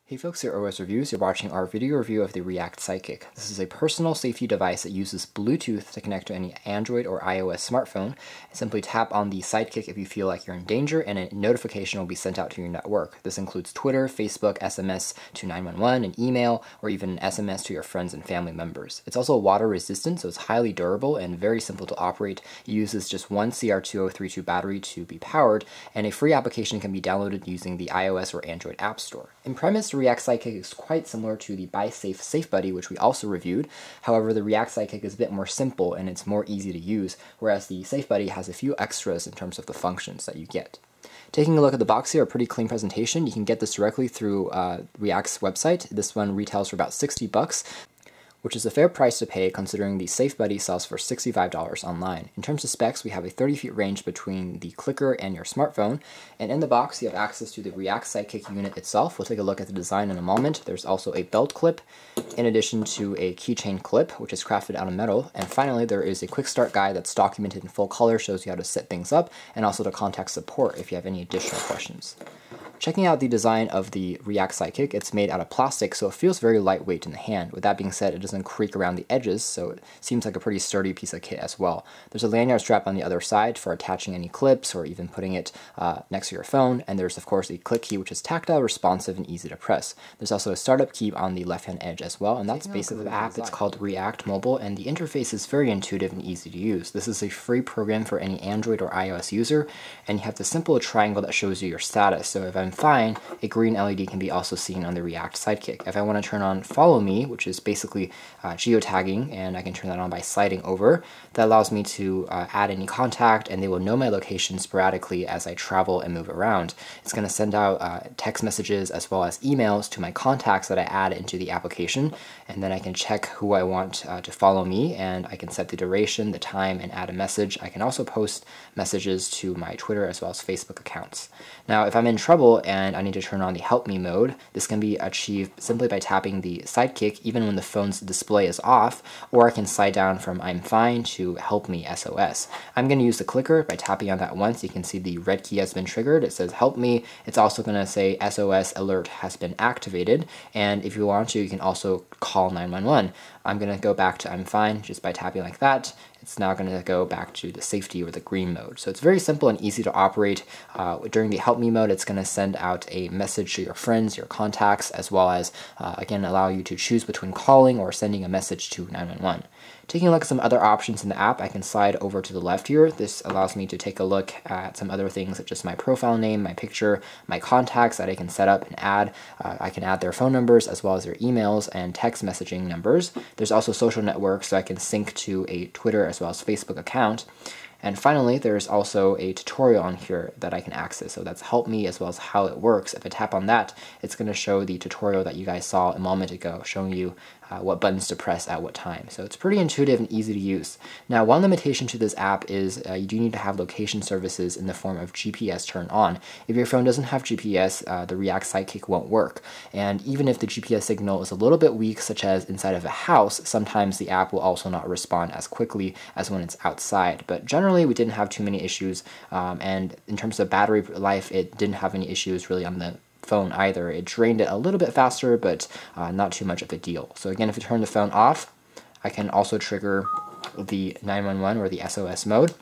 Hey folks, here at OS Reviews. You're watching our video review of the React Sidekick. This is a personal safety device that uses Bluetooth to connect to any Android or iOS smartphone. Simply tap on the Sidekick if you feel like you're in danger, and a notification will be sent out to your network. This includes Twitter, Facebook, SMS to 911, an email, or even an SMS to your friends and family members. It's also water resistant, so it's highly durable and very simple to operate. It uses just one CR2032 battery to be powered, and a free application can be downloaded using the iOS or Android App Store. In premise, the React Sidekick is quite similar to the BiiSafe Buddy, which we also reviewed. However, the React Sidekick is a bit more simple and it's more easy to use, whereas the Safe Buddy has a few extras in terms of the functions that you get. Taking a look at the box here, a pretty clean presentation. You can get this directly through React's website. This one retails for about $60, which is a fair price to pay considering the Safe Buddy sells for $65 online. In terms of specs, we have a 30 feet range between the clicker and your smartphone, and in the box you have access to the React Sidekick unit itself. We'll take a look at the design in a moment. There's also a belt clip, in addition to a keychain clip, which is crafted out of metal, and finally there is a quick start guide that's documented in full color, shows you how to set things up, and also to contact support if you have any additional questions. Checking out the design of the React Sidekick, it's made out of plastic, so it feels very lightweight in the hand. With that being said, it doesn't creak around the edges, so it seems like a pretty sturdy piece of kit as well. There's a lanyard strap on the other side for attaching any clips or even putting it next to your phone, and there's of course a click key which is tactile, responsive, and easy to press. There's also a startup key on the left-hand edge as well, and that's basically the app. It's called React Mobile, and the interface is very intuitive and easy to use. This is a free program for any Android or iOS user, and you have the simple triangle that shows you your status. So if I'm fine, a green LED can be also seen on the React Sidekick. If I want to turn on Follow Me, which is basically geotagging, and I can turn that on by sliding over, that allows me to add any contact, and they will know my location sporadically as I travel and move around. It's going to send out text messages as well as emails to my contacts that I add into the application, and then I can check who I want to follow me, and I can set the duration, the time, and add a message. I can also post messages to my Twitter as well as Facebook accounts. Now, if I'm in trouble and I need to turn on the Help Me mode, this can be achieved simply by tapping the Sidekick even when the phone's display is off, or I can slide down from I'm fine to Help Me SOS. I'm going to use the clicker. By tapping on that once, you can see the red key has been triggered. It says Help Me. It's also going to say SOS alert has been activated, and if you want to, you can also call 911. I'm going to go back to I'm fine just by tapping like that. It's now going to go back to the safety or the green mode. So it's very simple and easy to operate. During the Help Me mode, it's going to send out a message to your friends, your contacts, as well as, again, allow you to choose between calling or sending a message to 911. Taking a look at some other options in the app, I can slide over to the left here. This allows me to take a look at some other things such as my profile name, my picture, my contacts that I can set up and add. I can add their phone numbers as well as their emails and text messaging numbers. There's also social networks, so I can sync to a Twitter as well as Facebook account. And finally, there's also a tutorial on here that I can access. So that's Help Me as well as how it works. If I tap on that, it's going to show the tutorial that you guys saw a moment ago, showing you what buttons to press at what time. So it's pretty intuitive and easy to use. Now, one limitation to this app is you do need to have location services in the form of GPS turned on. If your phone doesn't have GPS, the React Sidekick won't work. And even if the GPS signal is a little bit weak, such as inside of a house, sometimes the app will also not respond as quickly as when it's outside. But generally, we didn't have too many issues. And in terms of battery life, it didn't have any issues really on the phone either. It drained it a little bit faster, but not too much of a deal. So again, if you turn the phone off, I can also trigger the 911 or the SOS mode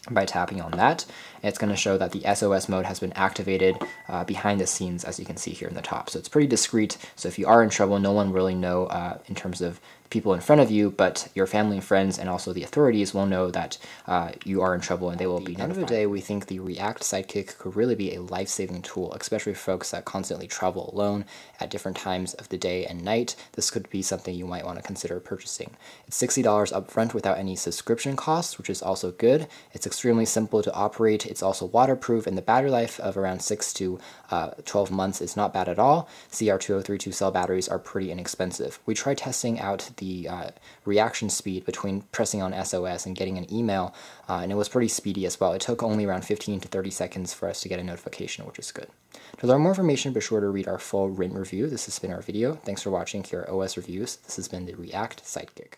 by tapping on that. It's going to show that the SOS mode has been activated behind the scenes, as you can see here in the top. So it's pretty discreet, so if you are in trouble, no one really know in terms of people in front of you, but your family and friends and also the authorities will know that you are in trouble, and they will be notified. At the end of the day, we think the React Sidekick could really be a life-saving tool, especially for folks that constantly travel alone at different times of the day and night. This could be something you might want to consider purchasing. It's $60 upfront without any subscription costs, which is also good. It's extremely simple to operate. It's also waterproof, and the battery life of around 6 to 12 months is not bad at all. CR2032 cell batteries are pretty inexpensive. We tried testing out the reaction speed between pressing on SOS and getting an email, and it was pretty speedy as well. It took only around 15 to 30 seconds for us to get a notification, which is good. To learn more information, be sure to read our full written review. This has been our video. Thanks for watching here at OS Reviews. This has been the React Sidekick.